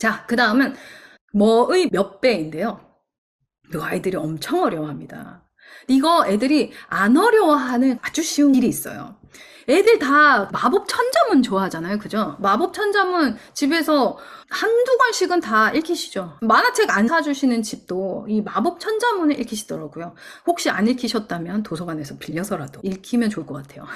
자, 그 다음은 뭐의 몇 배인데요. 이거 아이들이 엄청 어려워합니다. 이거 애들이 안 어려워하는 아주 쉬운 일이 있어요. 애들 다 마법 천자문 좋아하잖아요. 그죠? 마법 천자문 집에서 한두 권씩은 다 읽히시죠? 만화책 안 사주시는 집도 이 마법 천자문을 읽히시더라고요. 혹시 안 읽히셨다면 도서관에서 빌려서라도 읽히면 좋을 것 같아요.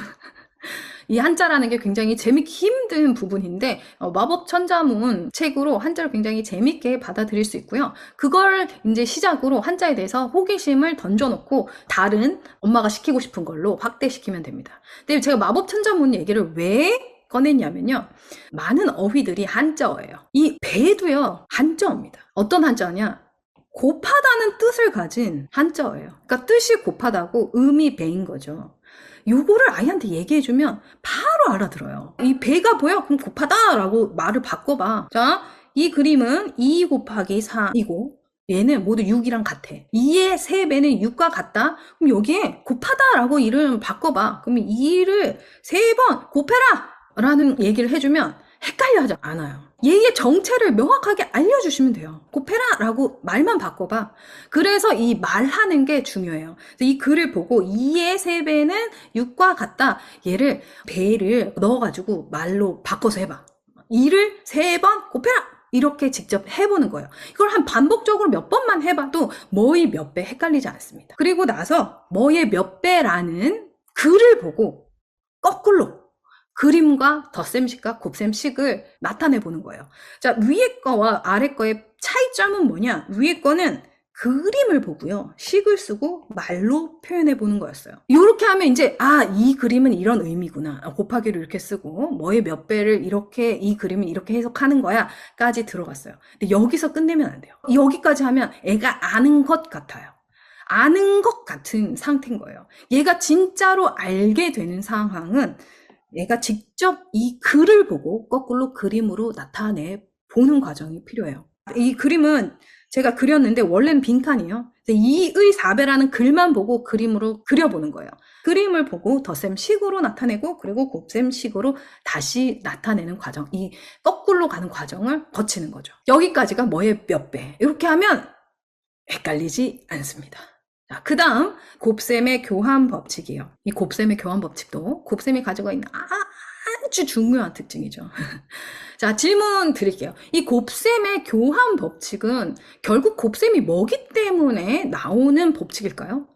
이 한자라는 게 굉장히 재밌기 힘든 부분인데 마법 천자문 책으로 한자를 굉장히 재밌게 받아들일 수 있고요. 그걸 이제 시작으로 한자에 대해서 호기심을 던져놓고 다른 엄마가 시키고 싶은 걸로 확대시키면 됩니다. 근데 제가 마법 천자문 얘기를 왜 꺼냈냐면요. 많은 어휘들이 한자어예요. 이 배도요 한자어입니다. 어떤 한자어냐? 곱하다는 뜻을 가진 한자어예요. 그러니까 뜻이 곱하다고 음이 배인 거죠. 요거를 아이한테 얘기해주면 바로 알아들어요. 이 배가 보여? 그럼 곱하다라고 말을 바꿔봐. 자, 이 그림은 2 곱하기 4이고 얘는 모두 6이랑 같아. 2의 3배는 6과 같다? 그럼 여기에 곱하다라고 이름 바꿔봐. 그러면 2를 3번 곱해라! 라는 얘기를 해주면 헷갈려 하지 않아요. 얘의 정체를 명확하게 알려주시면 돼요. 곱해라 라고 말만 바꿔봐. 그래서 이 말하는 게 중요해요. 이 글을 보고 2의 3배는 6과 같다. 얘를 배를 넣어가지고 말로 바꿔서 해봐. 2를 3번 곱해라. 이렇게 직접 해보는 거예요. 이걸 한 반복적으로 몇 번만 해봐도 뭐의 몇 배 헷갈리지 않습니다. 그리고 나서 뭐의 몇 배라는 글을 보고 거꾸로 그림과 덧셈식과 곱셈식을 나타내 보는 거예요. 자, 위에 거와 아래 거의 차이점은 뭐냐? 위에 거는 그림을 보고요. 식을 쓰고 말로 표현해 보는 거였어요. 이렇게 하면 이제 이 그림은 이런 의미구나. 곱하기를 이렇게 쓰고 뭐의 몇 배를 이렇게 이 그림은 이렇게 해석하는 거야 까지 들어갔어요. 근데 여기서 끝내면 안 돼요. 여기까지 하면 애가 아는 것 같아요. 아는 것 같은 상태인 거예요. 얘가 진짜로 알게 되는 상황은 내가 직접 이 글을 보고 거꾸로 그림으로 나타내 보는 과정이 필요해요. 이 그림은 제가 그렸는데 원래는 빈칸이에요. 2의 4배라는 글만 보고 그림으로 그려보는 거예요. 그림을 보고 덧셈식으로 나타내고 그리고 곱셈식으로 다시 나타내는 과정, 이 거꾸로 가는 과정을 거치는 거죠. 여기까지가 뭐의 몇 배. 이렇게 하면 헷갈리지 않습니다. 자, 그 다음 곱셈의 교환 법칙이에요. 이 곱셈의 교환 법칙도 곱셈이 가지고 있는 아주 중요한 특징이죠. 자, 질문 드릴게요. 이 곱셈의 교환 법칙은 결국 곱셈이 뭐기 때문에 나오는 법칙일까요?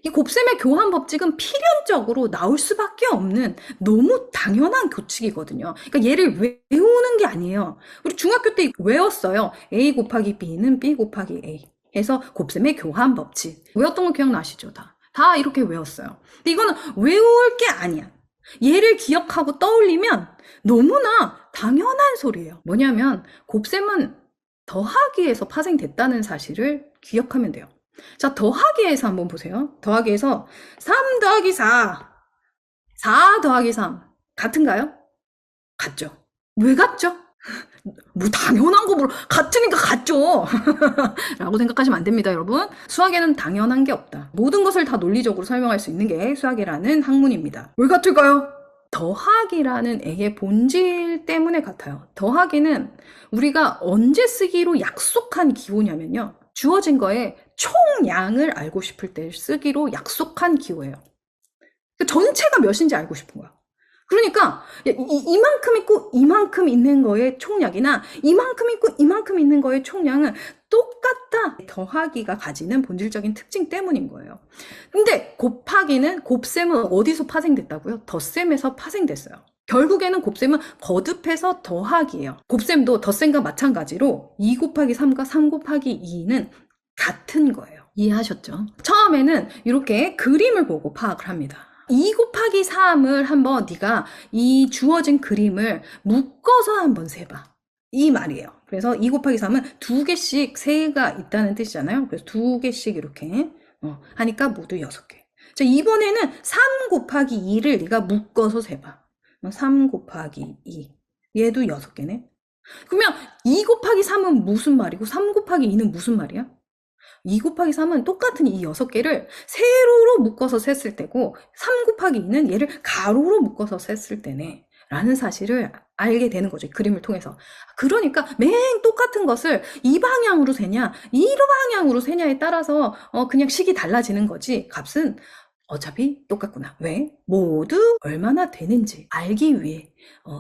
이 곱셈의 교환 법칙은 필연적으로 나올 수밖에 없는 너무 당연한 규칙이거든요. 그러니까 얘를 외우는 게 아니에요. 우리 중학교 때 외웠어요. A 곱하기 B는 B 곱하기 A. 해서 곱셈의 교환 법칙. 외웠던 거 기억나시죠? 다 이렇게 외웠어요. 근데 이거는 외울 게 아니야. 얘를 기억하고 떠올리면 너무나 당연한 소리예요. 뭐냐면 곱셈은 더하기에서 파생됐다는 사실을 기억하면 돼요. 자, 더하기에서 한번 보세요. 더하기에서 3 더하기 4, 4 더하기 3 같은가요? 같죠? 왜 같죠? 뭐 당연한 거 같으니까 같죠. 라고 생각하시면 안 됩니다, 여러분. 수학에는 당연한 게 없다. 모든 것을 다 논리적으로 설명할 수 있는 게 수학이라는 학문입니다. 왜 같을까요? 더하기라는 애의 본질 때문에 같아요. 더하기는 우리가 언제 쓰기로 약속한 기호냐면요. 주어진 거에 총량을 알고 싶을 때 쓰기로 약속한 기호예요. 전체가 몇인지 알고 싶은 거야. 그러니까 이만큼 있고 이만큼 있는 거의 총량이나 이만큼 있고 이만큼 있는 거의 총량은 똑같다. 더하기가 가지는 본질적인 특징 때문인 거예요. 근데 곱하기는 곱셈은 어디서 파생됐다고요? 덧셈에서 파생됐어요. 결국에는 곱셈은 거듭해서 더하기예요. 곱셈도 덧셈과 마찬가지로 2 곱하기 3과 3 곱하기 2는 같은 거예요. 이해하셨죠? 처음에는 이렇게 그림을 보고 파악을 합니다. 2 곱하기 3을 한번 네가 이 주어진 그림을 묶어서 한번 세봐. 이 말이에요. 그래서 2 곱하기 3은 2개씩 세가 있다는 뜻이잖아요. 그래서 2개씩 이렇게 하니까 모두 6개. 자, 이번에는 3 곱하기 2를 네가 묶어서 세봐. 3 곱하기 2. 얘도 6개네. 그러면 2 곱하기 3은 무슨 말이고 3 곱하기 2는 무슨 말이야? 2 곱하기 3은 똑같은 이 6개를 세로로 묶어서 셌을 때고 3 곱하기 2는 얘를 가로로 묶어서 셌을 때네 라는 사실을 알게 되는 거죠. 그림을 통해서. 그러니까 맹 똑같은 것을 이 방향으로 세냐, 이 방향으로 세냐에 따라서 그냥 식이 달라지는 거지. 값은 어차피 똑같구나. 왜? 모두 얼마나 되는지 알기 위해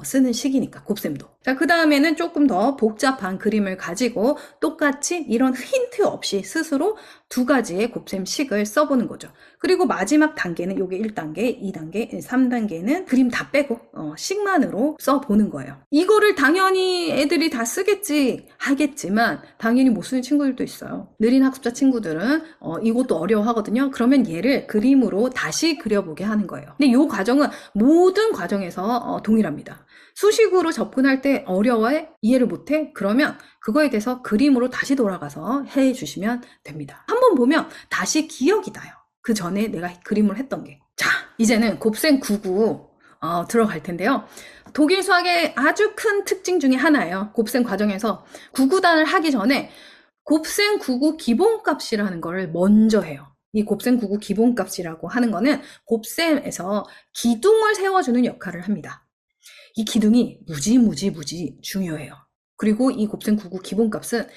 쓰는 식이니까, 곱셈도. 자, 그 다음에는 조금 더 복잡한 그림을 가지고 똑같이 이런 힌트 없이 스스로 두 가지의 곱셈식을 써보는 거죠. 그리고 마지막 단계는 요게 1단계, 2단계, 3단계는 그림 다 빼고 식만으로 써보는 거예요. 이거를 당연히 애들이 다 쓰겠지 하겠지만 당연히 못 쓰는 친구들도 있어요. 느린 학습자 친구들은 이것도 어려워하거든요. 그러면 얘를 그림으로 다시 그려보게 하는 거예요. 근데 이 과정은 모든 과정에서 동일합니다. 수식으로 접근할 때 어려워해? 이해를 못해? 그러면 그거에 대해서 그림으로 다시 돌아가서 해주시면 됩니다. 한번 보면 다시 기억이 나요. 그 전에 내가 그림을 했던 게. 자, 이제는 곱셈 99 들어갈 텐데요. 독일 수학의 아주 큰 특징 중에 하나예요. 곱셈 과정에서 99단을 하기 전에 곱셈 99 기본값이라는 걸 먼저 해요. 이 곱셈 99 기본값이라고 하는 거는 곱셈에서 기둥을 세워주는 역할을 합니다. 이 기둥이 무지 중요해요. 그리고 이 곱셈 99 기본값은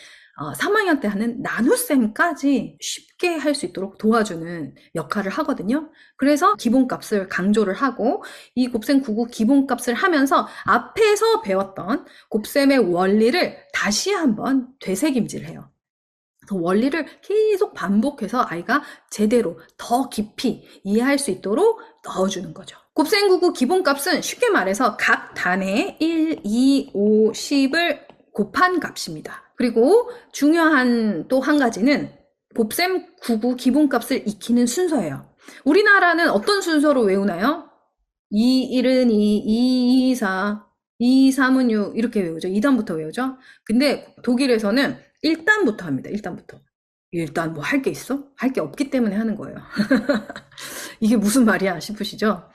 3학년 때 하는 나눗셈까지 쉽게 할 수 있도록 도와주는 역할을 하거든요. 그래서 기본값을 강조를 하고 이 곱셈 99 기본값을 하면서 앞에서 배웠던 곱셈의 원리를 다시 한번 되새김질을 해요. 그 원리를 계속 반복해서 아이가 제대로 더 깊이 이해할 수 있도록 넣어주는 거죠. 곱셈 99 기본값은 쉽게 말해서 각 단에 1, 2, 5, 10을 곱한 값입니다. 그리고 중요한 또 한 가지는 곱셈 99 기본값을 익히는 순서예요. 우리나라는 어떤 순서로 외우나요? 2, 1은 2, 2, 4, 2, 3은 6 이렇게 외우죠. 2단부터 외우죠. 근데 독일에서는 1단부터 합니다. 1단부터. 일단 뭐 할 게 있어? 할 게 없기 때문에 하는 거예요. 이게 무슨 말이야 싶으시죠?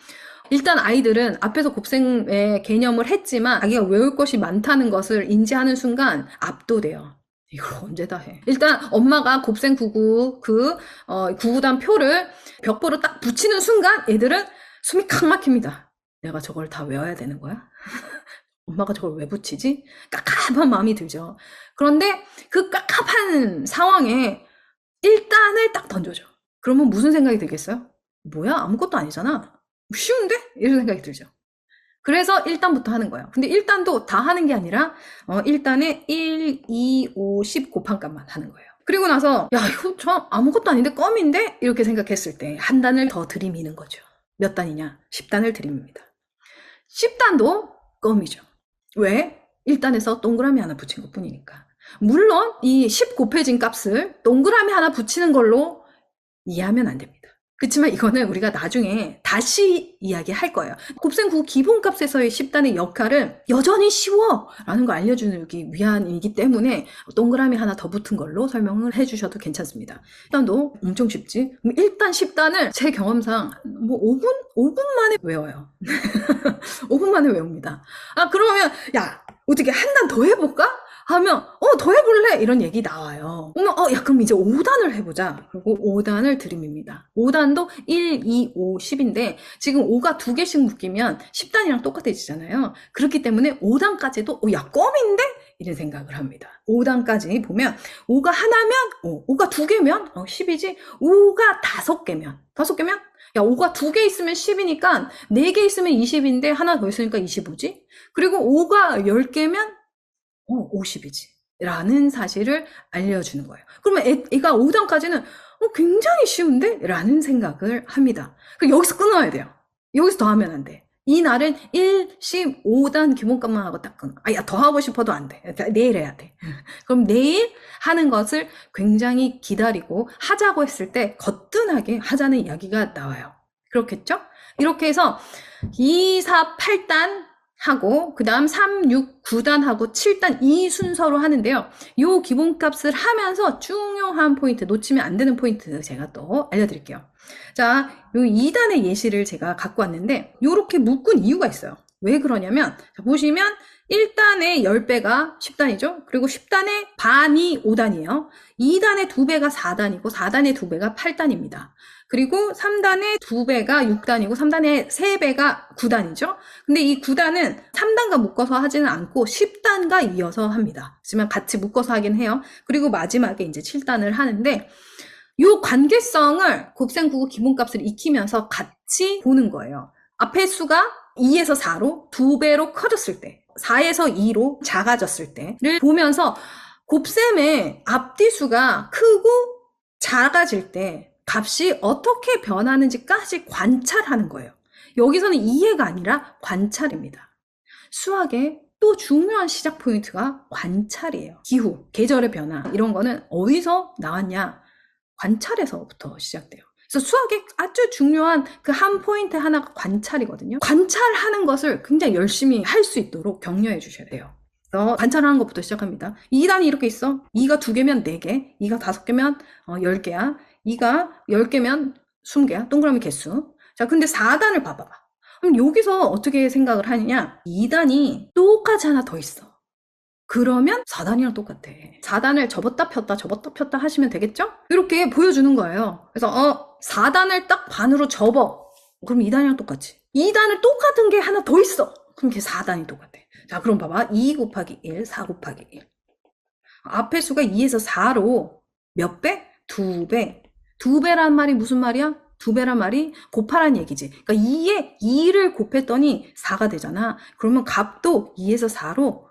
일단 아이들은 앞에서 곱셈의 개념을 했지만 자기가 외울 것이 많다는 것을 인지하는 순간 압도돼요. 이걸 언제 다 해? 일단 엄마가 곱셈 99 99단 표를 벽보로 딱 붙이는 순간 애들은 숨이 칵 막힙니다. 내가 저걸 다 외워야 되는 거야? 엄마가 저걸 왜 붙이지? 깝깝한 마음이 들죠. 그런데 그 깝깝한 상황에 1단을 딱 던져줘. 그러면 무슨 생각이 들겠어요? 뭐야? 아무것도 아니잖아. 쉬운데? 이런 생각이 들죠. 그래서 1단부터 하는 거예요. 근데 1단도 다 하는 게 아니라 1단에 1, 2, 5, 10 곱한 값만 하는 거예요. 그리고 나서 야 이거 저 아무것도 아닌데 껌인데? 이렇게 생각했을 때 한 단을 더 들이미는 거죠. 몇 단이냐? 10단을 들이밉니다. 10단도 껌이죠. 왜? 1단에서 동그라미 하나 붙인 것 뿐이니까. 물론 이 10 곱해진 값을 동그라미 하나 붙이는 걸로 이해하면 안 됩니다. 그렇지만 이거는 우리가 나중에 다시 이야기할 거예요. 곱셈 9 기본값에서의 10단의 역할은 여전히 쉬워 라는 걸 알려주기 위함이기 때문에 동그라미 하나 더 붙은 걸로 설명을 해주셔도 괜찮습니다. 10단도 엄청 쉽지? 1단 10단을 제 경험상 뭐 5분 만에 외워요. 5분 만에 외웁니다. 그러면 야 어떻게 한 단 더 해볼까? 하면 더 해볼래? 이런 얘기 나와요. 야 그럼 이제 5단을 해보자. 그리고 5단을 들이밉니다. 5단도 1, 2, 5, 10인데 지금 5가 2개씩 묶이면 10단이랑 똑같아지잖아요. 그렇기 때문에 5단까지도 야 껌인데? 이런 생각을 합니다. 5단까지 보면 5가 하나면 5가 2개면 10이지. 5가 5개면 5개면 야 5가 2개 있으면 10이니까 4개 있으면 20인데 하나 더 있으니까 25지. 그리고 5가 10개면 50이지 라는 사실을 알려주는 거예요. 그러면 애가 5단까지는 굉장히 쉬운데? 라는 생각을 합니다. 그럼 여기서 끊어야 돼요. 여기서 더 하면 안 돼. 이 날은 1, 10, 5단 기본값만 하고 딱 끊어. 야, 더 하고 싶어도 안 돼. 내일 해야 돼. 그럼 내일 하는 것을 굉장히 기다리고 하자고 했을 때 거뜬하게 하자는 이야기가 나와요. 그렇겠죠? 이렇게 해서 2, 4, 8단 하고 그 다음 3, 6, 9단 하고 7단 이 순서로 하는데요. 요 기본값을 하면서 중요한 포인트, 놓치면 안 되는 포인트 제가 또 알려드릴게요. 자, 요 2단의 예시를 제가 갖고 왔는데 요렇게 묶은 이유가 있어요. 왜 그러냐면 보시면 1단의 10배가 10단이죠. 그리고 10단의 반이 5단이에요. 2단의 2배가 4단이고 4단의 2배가 8단입니다. 그리고 3단의 2배가 6단이고 3단의 3배가 9단이죠. 근데 이 9단은 3단과 묶어서 하지는 않고 10단과 이어서 합니다. 하지만 같이 묶어서 하긴 해요. 그리고 마지막에 이제 7단을 하는데 이 관계성을 곱셈9구 기본값을 익히면서 같이 보는 거예요. 앞에 수가 2에서 4로 2배로 커졌을 때, 4에서 2로 작아졌을 때를 보면서 곱셈의 앞뒤수가 크고 작아질 때 값이 어떻게 변하는지까지 관찰하는 거예요. 여기서는 이해가 아니라 관찰입니다. 수학의 또 중요한 시작 포인트가 관찰이에요. 기후, 계절의 변화 이런 거는 어디서 나왔냐? 관찰에서부터 시작돼요. 그래서 수학의 아주 중요한 그 한 포인트 하나가 관찰이거든요. 관찰하는 것을 굉장히 열심히 할 수 있도록 격려해 주셔야 돼요. 그래서 관찰하는 것부터 시작합니다. 2단이 이렇게 있어. 2가 2개면 4개, 2가 5개면 10개야, 2가 10개면 20개야. 동그라미 개수. 자, 근데 4단을 봐봐봐. 그럼 여기서 어떻게 생각을 하느냐? 2단이 똑같이 하나 더 있어. 그러면 4단이랑 똑같아. 4단을 접었다 폈다 하시면 되겠죠? 이렇게 보여주는 거예요. 그래서 4단을 딱 반으로 접어. 그럼 2단이랑 똑같지. 2단을 똑같은 게 하나 더 있어. 그럼 걔 4단이 똑같아. 자, 그럼 봐봐. 2 곱하기 1, 4 곱하기 1. 앞에 수가 2에서 4로 몇 배? 2배. 2배란 말이 무슨 말이야? 2배란 말이 곱하란 얘기지. 그러니까 2에 2를 곱했더니 4가 되잖아. 그러면 값도 2에서 4로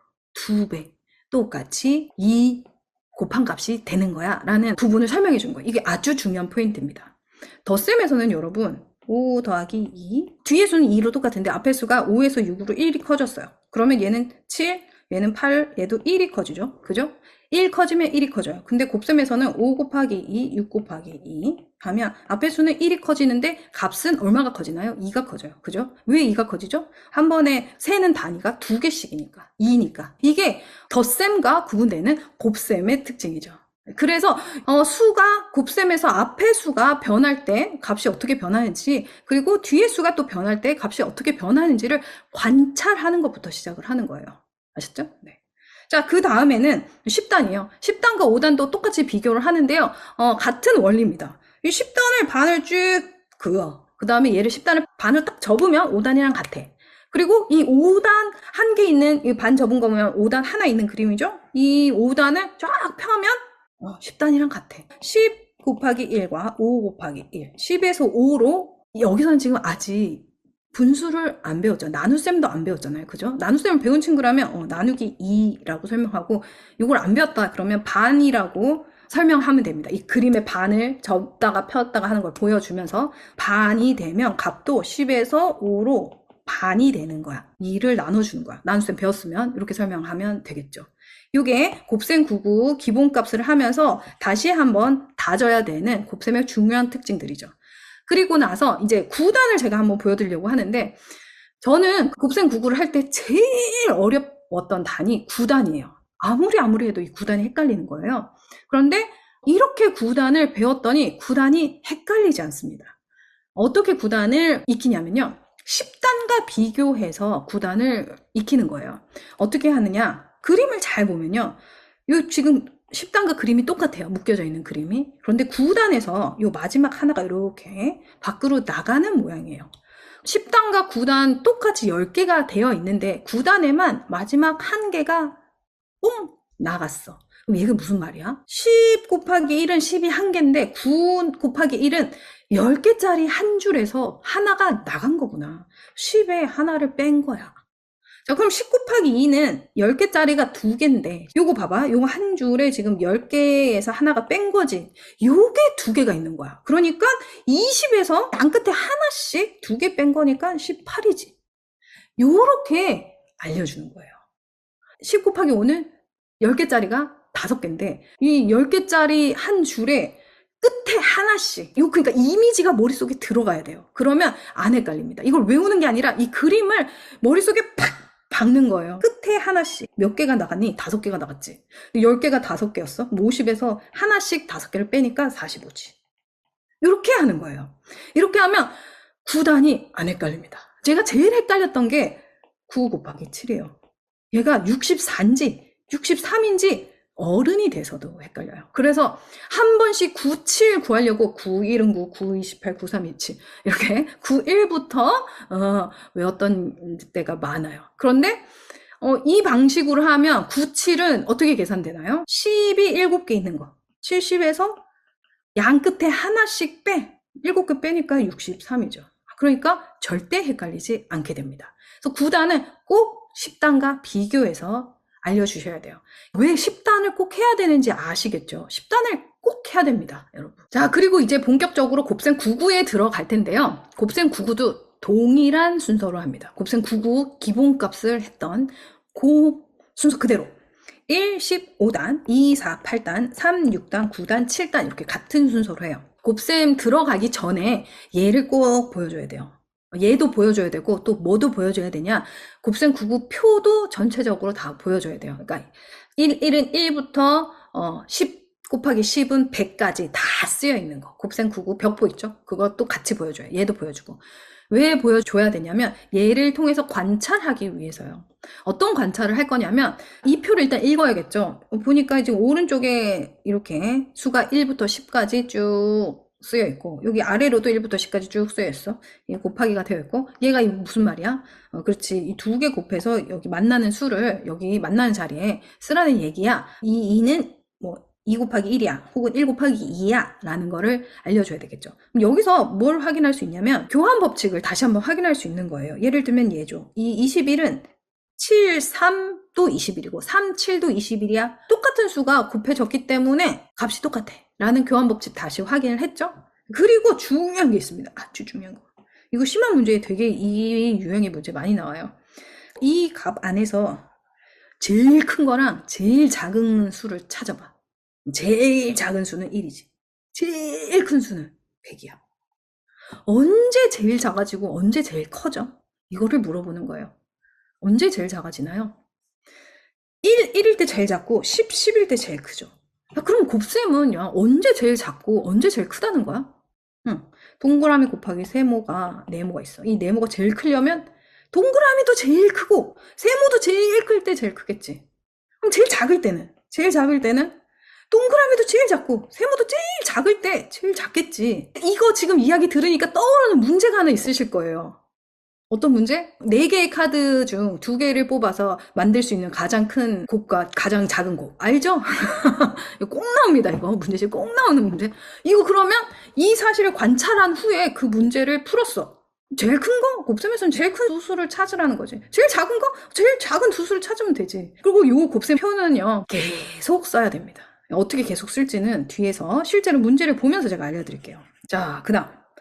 2배. 똑같이 2 곱한 값이 되는 거야 라는 부분을 설명해 준 거예요. 이게 아주 중요한 포인트입니다. 덧셈에서는 여러분 5 더하기 2 뒤에 수는 2로 똑같은데 앞에 수가 5에서 6으로 1이 커졌어요. 그러면 얘는 7, 얘는 8, 얘도 1이 커지죠. 그죠? 1 커지면 1이 커져요. 근데 곱셈에서는 5 곱하기 2, 6 곱하기 2 하면 앞에 수는 1이 커지는데 값은 얼마가 커지나요? 2가 커져요. 그죠? 왜 2가 커지죠? 한 번에 세는 단위가 2개씩이니까 2니까. 이게 덧셈과 구분되는 곱셈의 특징이죠. 그래서 수가 곱셈에서 앞에 수가 변할 때 값이 어떻게 변하는지, 그리고 뒤에 수가 또 변할 때 값이 어떻게 변하는지를 관찰하는 것부터 시작을 하는 거예요. 아셨죠? 네. 자, 그 다음에는 10단이에요. 10단과 5단도 똑같이 비교를 하는데요. 같은 원리입니다. 이 10단을 반을 쭉 그어. 그 다음에 얘를 10단을 반을 딱 접으면 5단이랑 같아. 그리고 이 5단 한 개 있는, 이 반 접은 거면 5단 하나 있는 그림이죠? 이 5단을 쫙 펴면 10단이랑 같아. 10 곱하기 1과 5 곱하기 1. 10에서 5로, 여기서는 지금 아직 분수를 안 배웠죠. 나눗셈도 안 배웠잖아요. 그죠? 나눗셈을 배운 친구라면 나누기 2라고 설명하고, 이걸 안 배웠다 그러면 반이라고 설명하면 됩니다. 이 그림의 반을 접다가 폈다가 하는 걸 보여주면서 반이 되면 값도 10에서 5로 반이 되는 거야. 2를 나눠주는 거야. 나눗셈 배웠으면 이렇게 설명하면 되겠죠. 이게 곱셈 9구 기본값을 하면서 다시 한번 다져야 되는 곱셈의 중요한 특징들이죠. 그리고 나서 이제 9단을 제가 한번 보여드리려고 하는데, 저는 곱셈 9구를 할 때 제일 어려웠던 단이 9단이에요. 아무리 해도 이 9단이 헷갈리는 거예요. 그런데 이렇게 9단을 배웠더니 9단이 헷갈리지 않습니다. 어떻게 9단을 익히냐면요. 10단과 비교해서 9단을 익히는 거예요. 어떻게 하느냐? 그림을 잘 보면요. 요 지금 10단과 그림이 똑같아요. 묶여져 있는 그림이. 그런데 9단에서 요 마지막 하나가 이렇게 밖으로 나가는 모양이에요. 10단과 9단 똑같이 10개가 되어 있는데 9단에만 마지막 한 개가 뽕 나갔어. 그럼 이게 무슨 말이야? 10 곱하기 1은 10이 한 개인데 9 곱하기 1은 10개짜리 한 줄에서 하나가 나간 거구나. 10에 하나를 뺀 거야. 자, 그럼 10 곱하기 2는 10개짜리가 2개인데, 요거 봐봐. 요거 한 줄에 지금 10개에서 하나가 뺀 거지. 요게 2개가 있는 거야. 그러니까 20에서 양 끝에 하나씩 2개 뺀 거니까 18이지. 요렇게 알려주는 거예요. 10 곱하기 5는 10개짜리가 5개인데, 이 10개짜리 한 줄에 끝에 하나씩, 이거 그러니까 이미지가 머릿속에 들어가야 돼요. 그러면 안 헷갈립니다. 이걸 외우는 게 아니라 이 그림을 머릿속에 팍 박는 거예요. 끝에 하나씩. 몇 개가 나갔니? 5개가 나갔지. 10개가 5개였어. 50에서 하나씩 5개를 빼니까 45지. 이렇게 하는 거예요. 이렇게 하면 9단이 안 헷갈립니다. 제가 제일 헷갈렸던 게 9 곱하기 7이에요. 얘가 64인지 63인지 어른이 돼서도 헷갈려요. 그래서 한 번씩 97 구하려고 91은 9, 9, 28, 93, 27 이렇게 91부터 외웠던 때가 많아요. 그런데 이 방식으로 하면 97은 어떻게 계산되나요? 10이 7개 있는 거. 70에서 양 끝에 하나씩 빼. 7개 빼니까 63이죠. 그러니까 절대 헷갈리지 않게 됩니다. 그래서 9단은 꼭 10단과 비교해서 알려주셔야 돼요. 왜 10단을 꼭 해야 되는지 아시겠죠? 10단을 꼭 해야 됩니다, 여러분. 자, 그리고 이제 본격적으로 곱셈 99에 들어갈 텐데요. 곱셈 99도 동일한 순서로 합니다. 곱셈 99 기본값을 했던 그 순서 그대로 1, 15단, 2, 4, 8단, 3, 6단, 9단, 7단 이렇게 같은 순서로 해요. 곱셈 들어가기 전에 얘를 꼭 보여줘야 돼요. 얘도 보여줘야 되고 또 뭐도 보여줘야 되냐, 곱셈 99 표도 전체적으로 다 보여줘야 돼요. 그러니까 1은 1부터 10 곱하기 10은 100까지 다 쓰여 있는 거. 곱셈 99 벽보 있죠? 그것도 같이 보여줘요. 얘도 보여주고. 왜 보여줘야 되냐면 얘를 통해서 관찰하기 위해서요. 어떤 관찰을 할 거냐면 이 표를 일단 읽어야겠죠. 보니까 지금 오른쪽에 이렇게 수가 1부터 10까지 쭉 쓰여 있고 여기 아래로도 1부터 10까지 쭉 쓰여 있어. 이게 곱하기가 되어 있고 얘가 무슨 말이야? 그렇지. 이 두 개 곱해서 여기 만나는 수를 여기 만나는 자리에 쓰라는 얘기야. 이 2는 뭐 2 곱하기 1이야 혹은 1 곱하기 2야 라는 거를 알려줘야 되겠죠. 그럼 여기서 뭘 확인할 수 있냐면 교환 법칙을 다시 한번 확인할 수 있는 거예요. 예를 들면 얘죠. 이 21은 7, 3도 21이고 3, 7도 21이야. 똑같은 수가 곱해졌기 때문에 값이 똑같아 라는 교환 법칙 다시 확인을 했죠. 그리고 중요한 게 있습니다. 아주 중요한 거. 이거 심한 문제에 되게 이 유형의 문제 많이 나와요. 이 값 안에서 제일 큰 거랑 제일 작은 수를 찾아봐. 제일 작은 수는 1이지. 제일 큰 수는 100이야. 언제 제일 작아지고 언제 제일 커져? 이거를 물어보는 거예요. 언제 제일 작아지나요? 1일 때 제일 작고 10일 때 제일 크죠. 야, 그럼 곱셈은 언제 제일 작고 언제 제일 크다는 거야? 동그라미 곱하기 세모가 네모가 있어. 이 네모가 제일 크려면 동그라미도 제일 크고 세모도 제일 클 때 제일 크겠지. 그럼 제일 작을 때는 동그라미도 제일 작고 세모도 제일 작을 때 제일 작겠지. 이거 지금 이야기 들으니까 떠오르는 문제가 하나 있으실 거예요. 어떤 문제? 4개의 카드 중 2개를 뽑아서 만들 수 있는 가장 큰 곱과 가장 작은 곱. 알죠? 이거 꼭 나옵니다. 이거 문제집 꼭 나오는 문제. 이거 그러면 이 사실을 관찰한 후에 그 문제를 풀었어. 제일 큰 거? 곱셈에서는 제일 큰 두 수를 찾으라는 거지. 제일 작은 거? 제일 작은 두 수를 찾으면 되지. 그리고 이 곱셈 표는요, 계속 써야 됩니다. 어떻게 계속 쓸지는 뒤에서 실제로 문제를 보면서 제가 알려드릴게요. 자, 그 다음